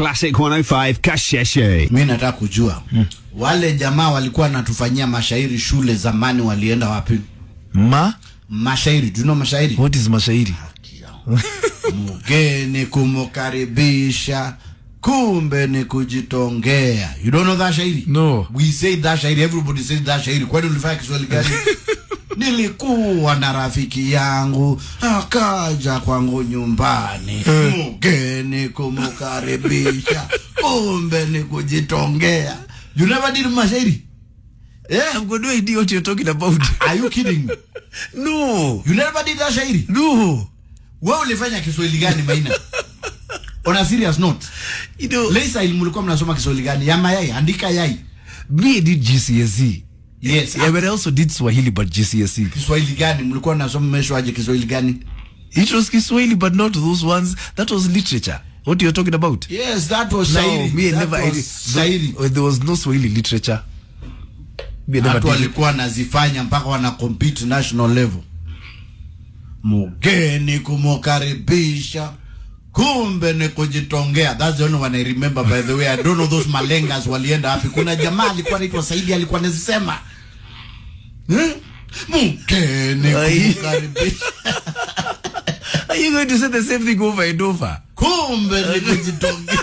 Classic 105 Kasheshe. Mimi nataka kujua wale jamaa walikuwa natufanyia mashairi shule zamani walienda wapi? Mashairi, do you know mashairi? What is mashairi? Mgeni kumukaribisha, kumbe ni kujitongea. You don't know that shairi? No. We say that shairi, everybody says that shairi. Kwani ulifanya Kiswahili gani? Nilikuwa na rafiki yangu akaja kwangu nyumbani, mgeni kumukaribisha, kumbe ni kujitongea. You never did mashairi? Yeah, I've got no idea what you're talking about. Are you kidding me? No. You never did that shairi? No. Wewe ulifanya Kiswahili gani Maina? On a serious note, You know, Leisa mlikuwa mnasoma Kiswahili gani? Ya mayai, andika yai. me I did GCSE. Yes. Yeah, but I also did Swahili but GCSE. Kiswahili gani? Mlikuwa mnasoma mmeshwaje Kiswahili gani? It was Kiswahili but not those ones. That was literature. What you're talking about? Yes, that was No, shairi. me I That never was shairi. there was no Swahili literature. Me I never Watu did. walikuwa nazifanya mpaka wana compete national level. Mgeni kumukaribisha, kumbe ni kujitongea. That's the only one I remember, by the way. I don't know those malengas walienda wapi. Kuna jamaa alikuwa anaitwa Saidi, alikuwa anazisema mgeni kumukaribisha. Are you going to say the same thing over and over? Kumbe ni kujitongea.